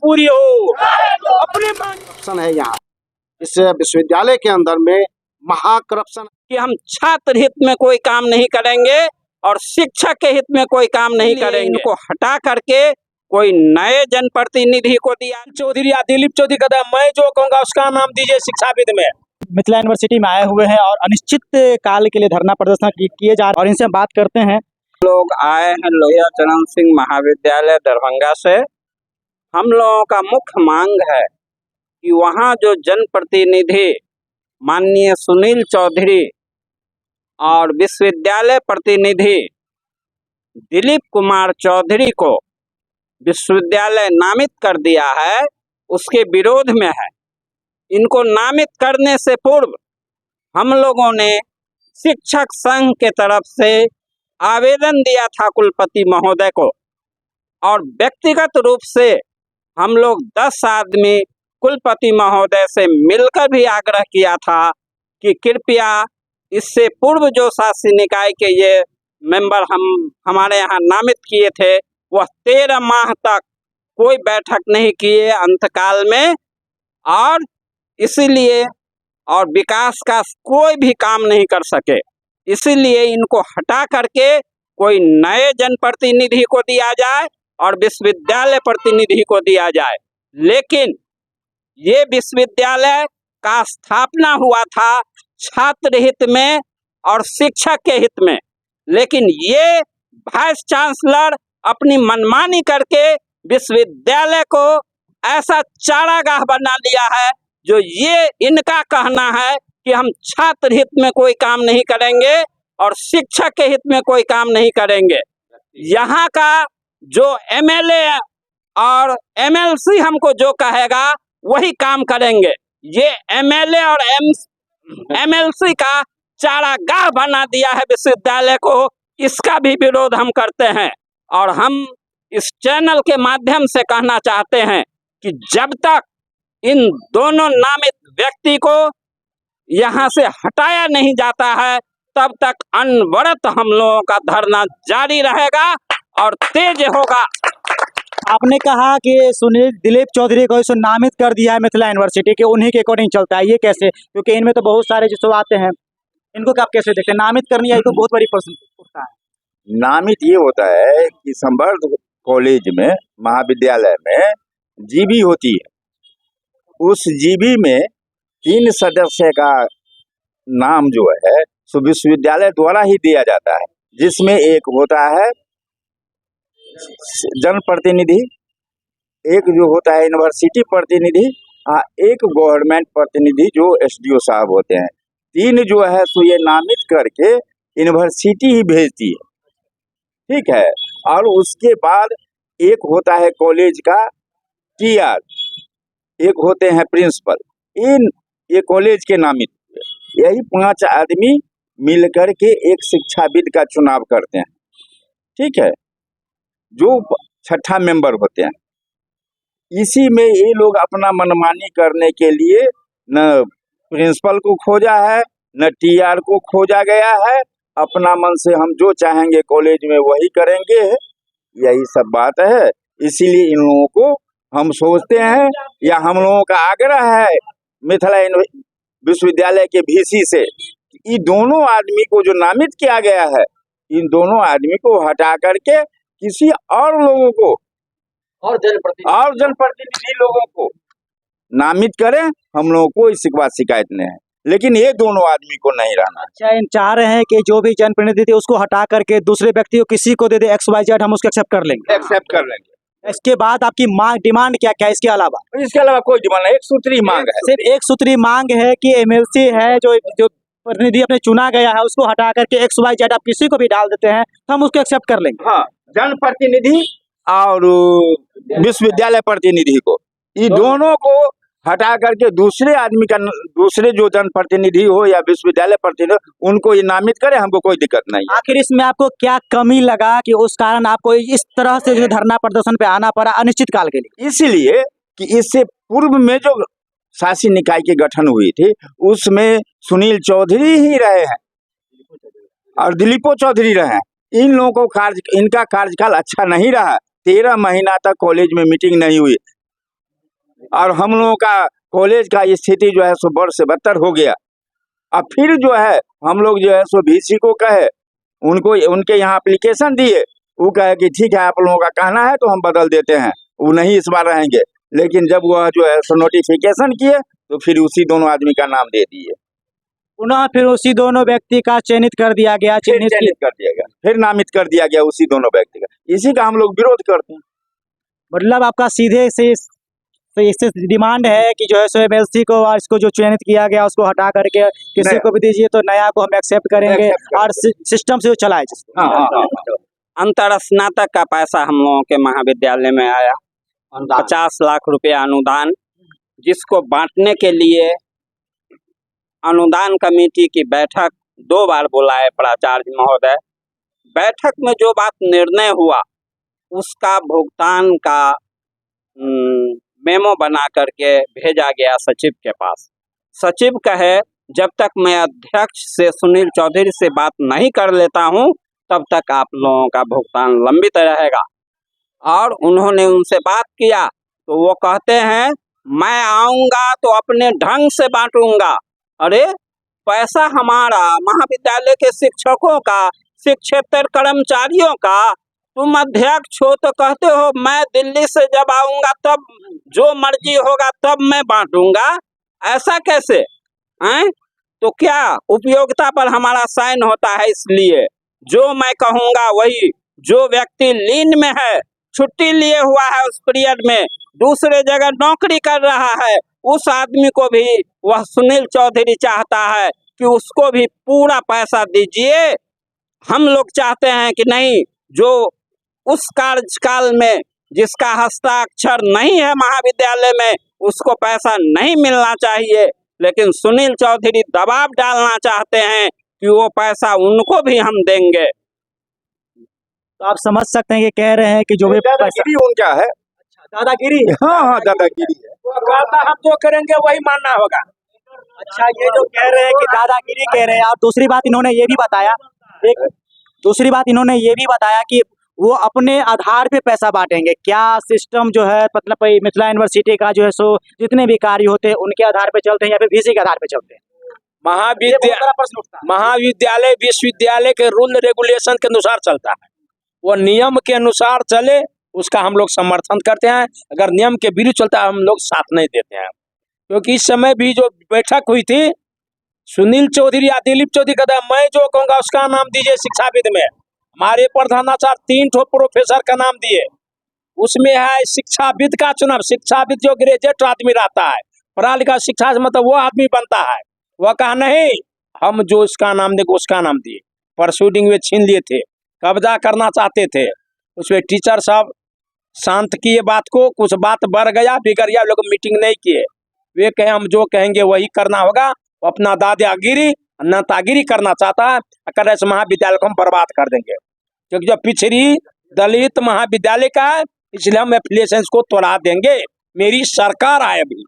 पूरी हो। अपने करप्शन है यहाँ इस विश्वविद्यालय के अंदर में, महाकरप्शन कि हम छात्र हित में कोई काम नहीं करेंगे और शिक्षक के हित में कोई काम नहीं करेंगे। इनको हटा करके कोई नए जनप्रतिनिधि को दिया। चौधरी या दिलीप चौधरी का मैं जो कहूँगा उसका नाम दीजिए शिक्षाविद में। मिथिला यूनिवर्सिटी में आए हुए हैं और अनिश्चित काल के लिए धरना प्रदर्शन किए जा रहे हैं और इनसे हम बात करते हैं। लोग आए हैं लोहिया चरण सिंह महाविद्यालय दरभंगा से। हम लोगों का मुख्य मांग है कि वहाँ जो जनप्रतिनिधि माननीय सुनील चौधरी और विश्वविद्यालय प्रतिनिधि दिलीप कुमार चौधरी को विश्वविद्यालय नामित कर दिया है, उसके विरोध में है। इनको नामित करने से पूर्व हम लोगों ने शिक्षक संघ के तरफ से आवेदन दिया था कुलपति महोदय को, और व्यक्तिगत रूप से हम लोग 10 आदमी कुलपति महोदय से मिलकर भी आग्रह किया था कि कृपया इससे पूर्व जो शासी निकाय के ये मेंबर हमारे यहाँ नामित किए थे, वह 13 माह तक कोई बैठक नहीं किए अंतकाल में, और इसीलिए और विकास का कोई भी काम नहीं कर सके। इसीलिए इनको हटा करके कोई नए जनप्रतिनिधि को दिया जाए और विश्वविद्यालय प्रतिनिधि को दिया जाए। लेकिन ये विश्वविद्यालय का स्थापना हुआ था छात्र हित में और शिक्षक के हित में, लेकिन ये वाइस चांसलर अपनी मनमानी करके विश्वविद्यालय को ऐसा चारागाह बना लिया है जो ये इनका कहना है कि हम छात्र हित में कोई काम नहीं करेंगे और शिक्षक के हित में कोई काम नहीं करेंगे। यहाँ का जो एमएलए और एमएलसी हमको जो कहेगा वही काम करेंगे। ये एमएलए और एमएलसी का चारागाह बना दिया है विश्वविद्यालय को, इसका भी विरोध हम करते हैं। और हम इस चैनल के माध्यम से कहना चाहते हैं कि जब तक इन दोनों नामित व्यक्ति को यहाँ से हटाया नहीं जाता है, तब तक अनवरत हम लोगों का धरना जारी रहेगा और तेज होगा। आपने कहा कि सुनील दिलीप चौधरी को इसे नामित कर दिया है मिथिला यूनिवर्सिटी के, उन्हीं के अकॉर्डिंग चलता है, ये कैसे? क्योंकि इनमें तो बहुत सारे जो आते हैं, इनको आप कैसे देखते हैं? नामित करनी है तो बहुत बड़ी प्रश्न उठता है। नामित ये होता है कि संवर्ध कॉलेज में, महाविद्यालय में जीबी होती है, उस जीबी में 3 सदस्य का नाम जो है सो विश्वविद्यालय द्वारा ही दिया जाता है, जिसमें एक होता है जनप्रतिनिधि, एक जो होता है यूनिवर्सिटी प्रतिनिधि, एक गवर्नमेंट प्रतिनिधि जो एसडीओ साहब होते हैं। 3 जो है सो ये नामित करके यूनिवर्सिटी ही भेजती है, ठीक है। और उसके बाद एक होता है कॉलेज का टीआर, एक होते हैं प्रिंसिपल। ये कॉलेज के नामित, यही 5 आदमी मिलकर के एक शिक्षाविद का चुनाव करते हैं, ठीक है, जो 6ठा मेंबर होते हैं। इसी में ये लोग अपना मनमानी करने के लिए न प्रिंसिपल को खोजा है, न टीआर को खोजा गया है। अपना मन से हम जो चाहेंगे कॉलेज में वही करेंगे, यही सब बात है। इसीलिए इन लोगों को हम सोचते हैं, या हम लोगों का आग्रह है मिथिला विश्वविद्यालय के वीसी से, इन दोनों आदमी को जो नामित किया गया है, इन दोनों आदमी को हटा करके किसी और लोगों को और जनप्रतिनिधि लोगों को नामित करें। हम लोगों को इसके बाद शिकायत नहीं है, लेकिन ये दोनों आदमी को नहीं रहना। अच्छा, इन चाह रहे हैं कि जो भी जनप्रतिनिधि थे उसको हटा करके दूसरे व्यक्ति को किसी को दे दे, XYZ, हम उसको एक्सेप्ट कर लेंगे। एक्सेप्ट कर लेंगे। इसके बाद आपकी मांग, डिमांड क्या क्या है इसके अलावा? इसके अलावा कोई डिमांड नहीं, एक सूत्री मांग है। सिर्फ एक सूत्री मांग है कि एमएलसी है जो प्रतिनिधि अपने चुना गया है, उसको हटा करके XYZ आप किसी को भी डाल देते हैं तो हम उसको एक्सेप्ट कर लेंगे। हाँ, जनप्रतिनिधि और विश्वविद्यालय प्रतिनिधि को, ये दोनों को हटा करके दूसरे आदमी का, दूसरे जो जनप्रतिनिधि हो या विश्वविद्यालय प्रतिनिधि, उनको ये नामित करे, हमको कोई दिक्कत नहीं। आखिर इसमें आपको क्या कमी लगा कि उस कारण आपको इस तरह से जो धरना प्रदर्शन पे आना पड़ा अनिश्चित काल के लिए? इसलिए कि इससे पूर्व में जो शासी निकाय की गठन हुई थी, उसमें सुनील चौधरी ही रहे हैं और दिलीपो चौधरी रहे हैं। इन लोगों को इनका कार्यकाल अच्छा नहीं रहा। 13 महीना तक कॉलेज में मीटिंग नहीं हुई। और हम लोगों का कॉलेज का स्थिति जो है सो बढ़ से बदतर हो गया। अब फिर जो है हम लोग जो है सो VC को कहे, उनको उनके यहाँ एप्लीकेशन दिए, वो कहे कि ठीक है आप लोगों का कहना है तो हम बदल देते हैं, वो नहीं इस बार रहेंगे। लेकिन जब वह जो है सो नोटिफिकेशन किए तो फिर उसी दोनों आदमी का नाम दे दिए, पुनः फिर उसी दोनों व्यक्ति का चयनित कर दिया गया, फिर चिन्हित चयनित कर दिया गया, फिर नामित कर दिया गया उसी दोनों व्यक्ति का। इसी का हम लोग विरोध करते हैं। मतलब आपका सीधे से इससे डिमांड है कि जो है सो MLC को और इसको जो चयनित किया गया उसको हटा करके किसी नया। को भी दीजिए तो नया को हम एक्सेप्ट करेंगे Accept करेंगे। और सिस्टम से वो चलाए जिसको। हाँ हाँ हाँ। अंतर स्नातक का पैसा हम लोगों के महाविद्यालय में आया, 50 लाख रुपया अनुदान, जिसको बांटने के लिए अनुदान कमेटी की बैठक 2 बार बुलाए प्राचार्य महोदय। बैठक में जो बात निर्णय हुआ उसका भुगतान का मेमो बना करके भेजा गया सचिव के पास। सचिव कहे जब तक मैं अध्यक्ष से सुनील चौधरी से बात नहीं कर लेता हूं तब तक आप लोगों का भुगतान लंबित रहेगा। और उन्होंने उनसे बात किया तो वो कहते हैं मैं आऊंगा तो अपने ढंग से बांटूंगा। अरे पैसा हमारा महाविद्यालय के शिक्षकों का, शिक्षेतर कर्मचारियों का, तुम अध्यक्ष हो तो कहते हो मैं दिल्ली से जब आऊंगा तब जो मर्जी होगा तब मैं बांटूंगा, ऐसा कैसे हैं? तो क्या उपयोगिता पर हमारा साइन होता है, इसलिए जो मैं कहूंगा वही। जो व्यक्ति लीन में है, छुट्टी लिए हुआ है, उस पीरियड में दूसरे जगह नौकरी कर रहा है, उस आदमी को भी वह सुनील चौधरी चाहता है कि उसको भी पूरा पैसा दीजिए। हम लोग चाहते हैं कि नहीं, जो उस कार्यकाल में जिसका हस्ताक्षर नहीं है महाविद्यालय में उसको पैसा नहीं मिलना चाहिए, लेकिन सुनील चौधरी दबाव डालना चाहते हैं कि वो पैसा उनको भी हम देंगे। तो आप समझ सकते हैं कि कह रहे हैं कि जो भी पैसा दादागिरी उनका है। दादागिरी। हाँ हाँ दादागिरी है। वो कहता हम जो करेंगे वही मानना होगा। अच्छा, ये जो कह रहे हैं कि दादागिरी कह रहे हैं, और दूसरी बात इन्होंने ये भी बताया, एक दूसरी बात इन्होंने ये भी बताया कि वो अपने आधार पे पैसा बांटेंगे। क्या सिस्टम जो है मतलब मिथिला यूनिवर्सिटी का जो है सो जितने भी कार्य होते हैं उनके आधार पे चलते हैं या फिर VC के आधार पे चलते हैं? महाविद्यालय विश्वविद्यालय के रूल रेगुलेशन के अनुसार चलता है, वो नियम के अनुसार चले उसका हम लोग समर्थन करते हैं। अगर नियम के विरुद्ध चलता है हम लोग साथ नहीं देते हैं। क्योंकि इस समय भी जो बैठक हुई थी, सुनील चौधरी या दिलीप चौधरी कहता है मैं जो कहूँगा उसका नाम दीजिए। शिक्षाविद में हमारे प्रधानाचार्य 3 ठो प्रोफेसर का नाम दिए, उसमें है शिक्षाविद का चुनाव। शिक्षाविद जो ग्रेजुएट आदमी रहता है, पढ़ा लिखा शिक्षा से मतलब वो आदमी बनता है। वह कहा नहीं, हम जो इसका नाम देंगे उसका नाम दिए। परसुडिंग में छीन लिए थे, कब्जा करना चाहते थे, उसमें टीचर साहब शांत किए बात को। कुछ बात बढ़ गया, बिगड़ गया, लोग मीटिंग नहीं किए। वे कहे हम जो कहेंगे वही करना होगा। वो अपना दादागिरी नेतागिरी करना चाहता है, अगर ऐसे महाविद्यालय को हम बर्बाद कर देंगे। क्योंकि जो पिछड़ी दलित महाविद्यालय का है, इसलिए हम एफिलिएशन को तोड़ा देंगे। मेरी सरकार आए अभी,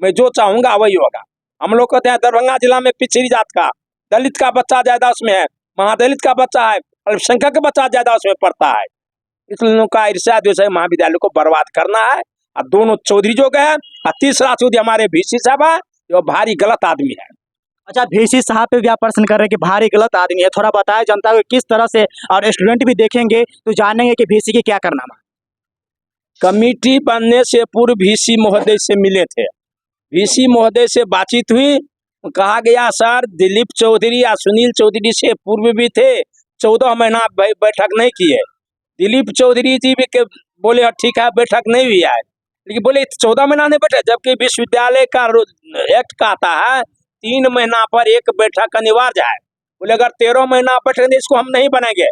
मैं जो चाहूंगा वही होगा। हम लोग कहते हैं दरभंगा जिला में पिछड़ी जात का, दलित का बच्चा ज्यादा उसमें है, महादलित का बच्चा है, अल्पसंख्यक का बच्चा ज्यादा उसमें पढ़ता है। इसलिए लोगों का ईर्ष्या द्वेष है, महाविद्यालय को बर्बाद करना है। और दोनों चौधरी जो गए, और तीसरा चौधरी हमारे VC साहब है, जो भारी गलत आदमी है। अच्छा, VC साहब पे भी आप प्रश्न कर रहे हैं कि भारी गलत आदमी है, थोड़ा बताया जनता को किस तरह से, और स्टूडेंट भी देखेंगे तो जानेंगे कि VC की क्या करना है। कमेटी बनने से पूर्व VC महोदय से मिले थे, VC महोदय से बातचीत हुई, कहा गया सर दिलीप चौधरी या सुनील चौधरी से पूर्व भी थे, 14 महीना बैठक नहीं किए। दिलीप चौधरी जी भी बोले ठीक है बैठक नहीं हुई है, लेकिन बोले 14 महीना नहीं बैठे, जबकि विश्वविद्यालय का एक्ट कहता है 3 महीना पर एक बैठक अनिवार्य है। बोले अगर 13 महीना बैठेंगे इसको हम नहीं बनाएंगे,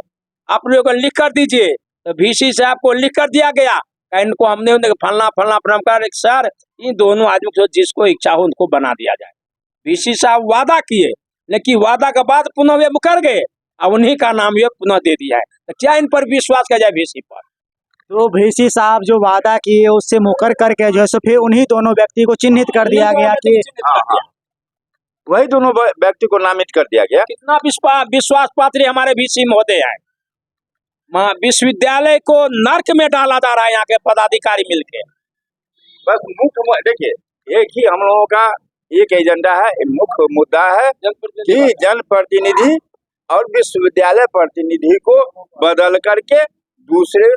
आप लोग लिख कर दीजिए। तो VC साहब को लिख कर दिया गया, इनको हमने फलना फलना प्रमकार सर इन दोनों आदमी को जिसको इच्छा हो उनको बना दिया जाए। VC साहब वादा किए, लेकिन वादा के बाद पुनः वे मुकर गए, अब उन्हीं का नाम ये पुनः दे दिया है। तो क्या इन पर विश्वास किया जाए VC पर? तो VC साहब जो वादा किए उससे मुकर करके जो है सो फिर उन्हीं दोनों व्यक्ति को चिन्हित कर दिया गया कि वही दोनों व्यक्ति को नामित कर दिया गया। कितना विश्वास पात्र हमारे VC महोदय हैं। विश्वविद्यालय को नर्क में डाला जा रहा है यहाँ के पदाधिकारी मिलके। बस मुख्य देखिए एक ही हम लोगों का एक एजेंडा है, एक मुख्य मुद्दा है कि जनप्रतिनिधि और विश्वविद्यालय प्रतिनिधि को बदल करके दूसरे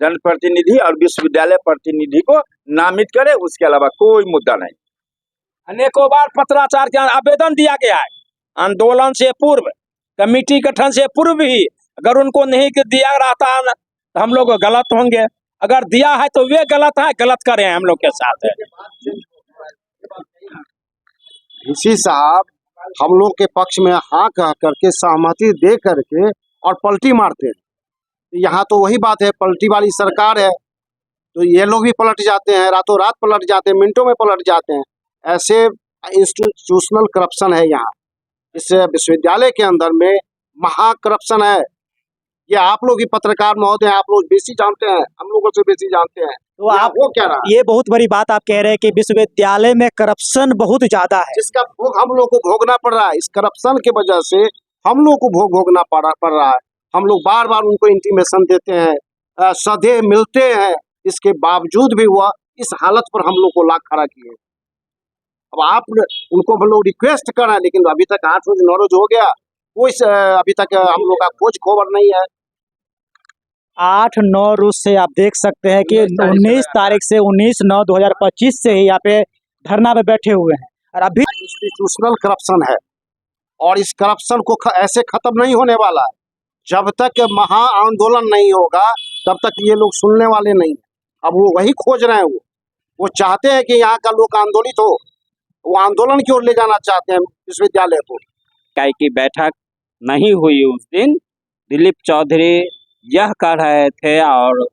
जनप्रतिनिधि और विश्वविद्यालय प्रतिनिधि को नामित करे, उसके अलावा कोई मुद्दा नहीं। अनेकों बार पत्राचार के आवेदन दिया गया है, आंदोलन से पूर्व, कमेटी गठन से पूर्व ही अगर उनको नहीं दिया रहता न, तो हम लोग गलत होंगे। अगर दिया है तो वे गलत है, गलत करे हैं हम लोग के साथ है। वीसी साहब हम लोग के पक्ष में हाँ कह करके सहमति दे करके और पलटी मारते हैं। यहाँ तो वही बात है, पलटी वाली सरकार है तो ये लोग भी पलट जाते हैं, रातों रात पलट जाते हैं, मिनटों में पलट जाते हैं। ऐसे इंस्टीट्यूशनल करप्शन है यहाँ, इस विश्वविद्यालय के अंदर में महा करप्शन है। ये आप लोग ही पत्रकार महोदय, आप लोग बेसी जानते हैं, हम लोगों से बेसी जानते हैं। तो आप वो क्या रहा, ये बहुत बड़ी बात आप कह रहे हैं कि विश्वविद्यालय में करप्शन बहुत ज्यादा है, जिसका भोग हम लोग को भोगना पड़ रहा है। इस करप्शन की वजह से हम लोग को भोगना पड़ रहा है। हम लोग बार बार उनको इंटीमेशन देते हैं, सधे मिलते हैं, इसके बावजूद भी वह इस हालत पर हम लोग को ला खड़ा किए। अब आप उनको हम लोग रिक्वेस्ट कर रहे हैं, लेकिन अभी तक 8 रोज 9 रोज हो गया, कोई अभी तक हम लोग का खोज खबर नहीं है। 8-9 रोज से आप देख सकते हैं कि 19 तारीख से 19/9/2025 से ही यहाँ पे धरना पे बैठे हुए हैं और अभी इंस्टीट्यूशनल करप्शन है और इस करप्शन को ऐसे खत्म नहीं होने वाला है। जब तक महा आंदोलन नहीं होगा तब तक ये लोग सुनने वाले नहीं। अब वो वही खोज रहे हैं, वो चाहते हैं कि यहाँ का लोग आंदोलित हो, वो आंदोलन की ओर ले जाना चाहते हैं विश्वविद्यालय को। इकाई की बैठक नहीं हुई उस दिन, दिलीप चौधरी यह कह रहे थे और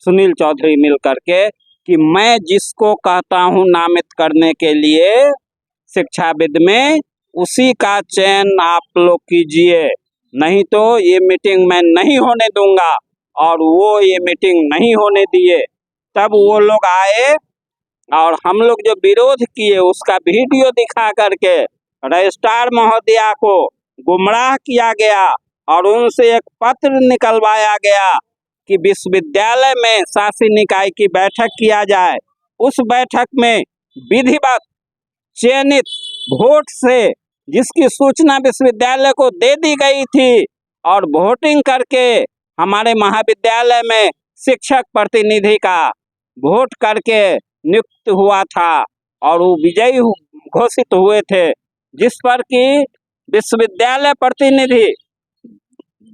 सुनील चौधरी मिल करके कि मैं जिसको कहता हूँ नामित करने के लिए शिक्षाविद में, उसी का चयन आप लोग कीजिए, नहीं तो ये मीटिंग मैं नहीं होने दूंगा। और वो ये मीटिंग नहीं होने दिए। तब वो लोग आए और हम लोग जो विरोध किए उसका वीडियो दिखा करके रजिस्ट्रार महोदया को गुमराह किया गया और उनसे एक पत्र निकलवाया गया कि विश्वविद्यालय में शासी निकाय की बैठक किया जाए। उस बैठक में विधिवत चयनित वोट से जिसकी सूचना विश्वविद्यालय को दे दी गई थी और वोटिंग करके हमारे महाविद्यालय में शिक्षक प्रतिनिधि का वोट करके नियुक्त हुआ था और वो विजयी घोषित हुए थे, जिस पर कि विश्वविद्यालय प्रतिनिधि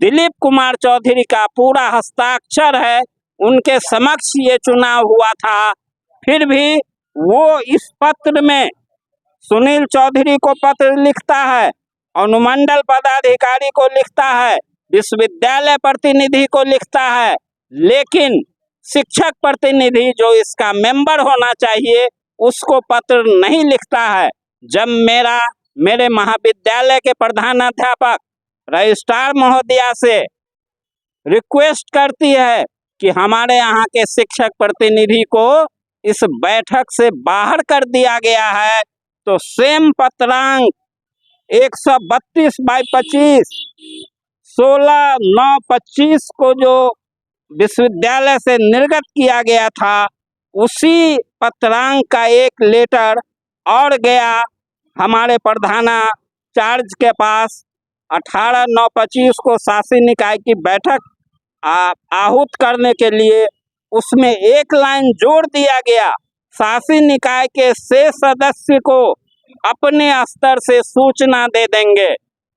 दिलीप कुमार चौधरी का पूरा हस्ताक्षर है। उनके समक्ष ये चुनाव हुआ था। फिर भी वो इस पत्र में सुनील चौधरी को पत्र लिखता है, अनुमंडल पदाधिकारी को लिखता है, विश्वविद्यालय प्रतिनिधि को लिखता है, लेकिन शिक्षक प्रतिनिधि जो इसका मेंबर होना चाहिए उसको पत्र नहीं लिखता है। जब मेरे महाविद्यालय के प्रधानाध्यापक रजिस्ट्रार महोदया से रिक्वेस्ट करती है कि हमारे यहाँ के शिक्षक प्रतिनिधि को इस बैठक से बाहर कर दिया गया है, तो सेम पत्रांक 132/25 16/9/25 को जो विश्वविद्यालय से निर्गत किया गया था, उसी पत्रांक का एक लेटर और गया हमारे प्रधानाचार्य के पास 18/9/25 को शासी निकाय की बैठक आहूत करने के लिए। उसमें एक लाइन जोड़ दिया गया, शासी निकाय के शेष सदस्य को अपने स्तर से सूचना दे देंगे।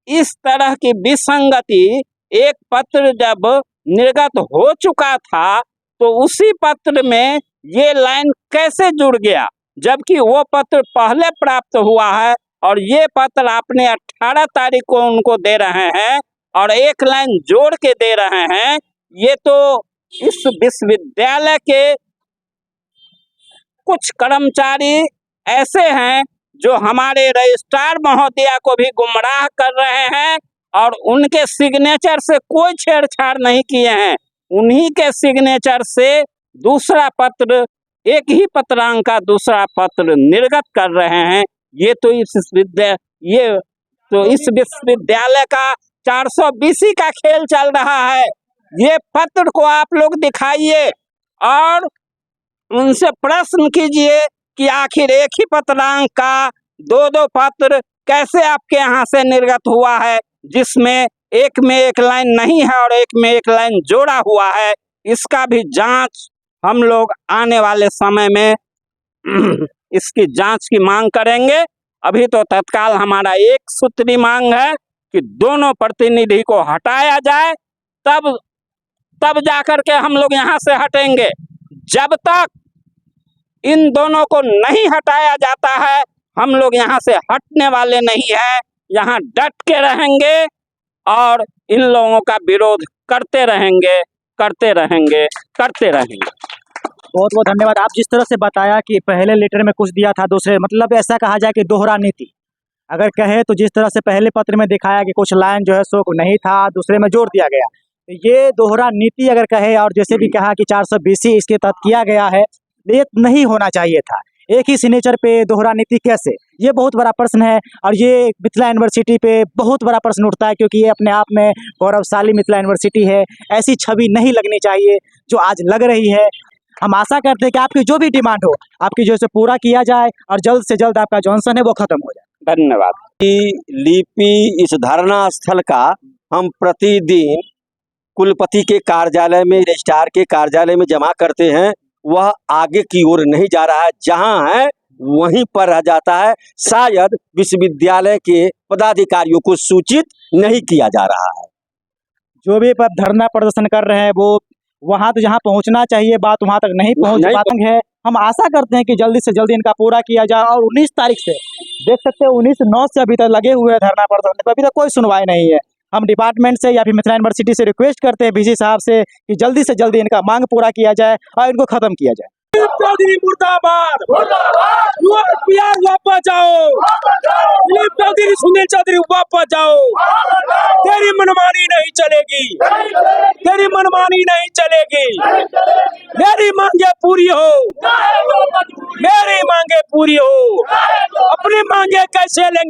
इस तरह की विसंगति एक पत्र जब निर्गत हो चुका था तो उसी पत्र में ये लाइन कैसे जुड़ गया, जबकि वो पत्र पहले प्राप्त हुआ है और ये पत्र आपने 18 तारीख को उनको दे रहे हैं और एक लाइन जोड़ के दे रहे हैं। ये तो इस विश्वविद्यालय के कुछ कर्मचारी ऐसे हैं जो हमारे रजिस्ट्रार महोदया को भी गुमराह कर रहे हैं और उनके सिग्नेचर से कोई छेड़छाड़ नहीं किए हैं। उन्हीं के सिग्नेचर से दूसरा पत्र, एक ही पत्रांक का दूसरा पत्र निर्गत कर रहे हैं। ये तो इस विश्वविद्यालय का 420 का खेल चल रहा है। ये पत्र को आप लोग दिखाइए और उनसे प्रश्न कीजिए कि आखिर एक ही पत्रांक का दो दो पत्र कैसे आपके यहाँ से निर्गत हुआ है, जिसमें एक में एक लाइन नहीं है और एक में एक लाइन जोड़ा हुआ है। इसका भी जांच हम लोग आने वाले समय में इसकी जांच की मांग करेंगे। अभी तो तत्काल हमारा एक सूत्री मांग है कि दोनों प्रतिनिधि को हटाया जाए, तब जाकर के हम लोग यहाँ से हटेंगे। जब तक इन दोनों को नहीं हटाया जाता है हम लोग यहाँ से हटने वाले नहीं हैं। यहाँ डट के रहेंगे और इन लोगों का विरोध करते रहेंगे, करते रहेंगे, करते रहेंगे। बहुत बहुत धन्यवाद। आप जिस तरह से बताया कि पहले लेटर में कुछ दिया था, दूसरे मतलब ऐसा कहा जाए कि दोहरा नीति अगर कहे तो जिस तरह से पहले पत्र में दिखाया कि कुछ लाइन जो है सो नहीं था, दूसरे में जोड़ दिया गया, ये दोहरा नीति अगर कहे और जैसे भी कहा कि 420 इसके तहत किया गया है, ये नहीं होना चाहिए था। एक ही सिग्नेचर पे दोहरा नीति कैसे, ये बहुत बड़ा प्रश्न है और ये मिथिला यूनिवर्सिटी पे बहुत बड़ा प्रश्न उठता है, क्योंकि ये अपने आप में गौरवशाली मिथिला यूनिवर्सिटी है। ऐसी छवि नहीं लगनी चाहिए जो आज लग रही है। हम आशा करते हैं कि आपकी जो भी डिमांड हो आपकी जो है पूरा किया जाए और जल्द से जल्द आपका जो अनशन है वो खत्म हो जाए। धन्यवाद। लिपि इस धरना स्थल का हम प्रतिदिन कुलपति के कार्यालय में, रजिस्ट्रार के कार्यालय में जमा करते हैं। वह आगे की ओर नहीं जा रहा है, जहां है वहीं पर रह जाता है। शायद विश्वविद्यालय के पदाधिकारियों को सूचित नहीं किया जा रहा है। जो भी धरना प्रदर्शन कर रहे हैं वो वहां तो जहां पहुंचना चाहिए बात वहां तक नहीं पहुंच पाती है। हम आशा करते हैं कि जल्दी से जल्दी इनका पूरा किया जाए। और 19 तारीख से देख सकते हैं 19/9 से अभी तक लगे हुए हैं धरना प्रदर्शन पर, अभी तक कोई सुनवाई नहीं है। हम डिपार्टमेंट से या फिर मिथिला यूनिवर्सिटी से रिक्वेस्ट करते हैं VC साहब से कि जल्दी से जल्दी इनका मांग पूरा किया जाए और इनको खत्म किया जाए। चौधरी मुर्दाबाद, वापस जाओ, चौधरी सुनील चौधरी वापस जाओ। तेरी मनमानी नहीं चलेगी, तेरी मनमानी नहीं चलेगी। मेरी मांगे पूरी हो, मेरी मांगे पूरी हो। अपनी मांगे कैसे लेंगे?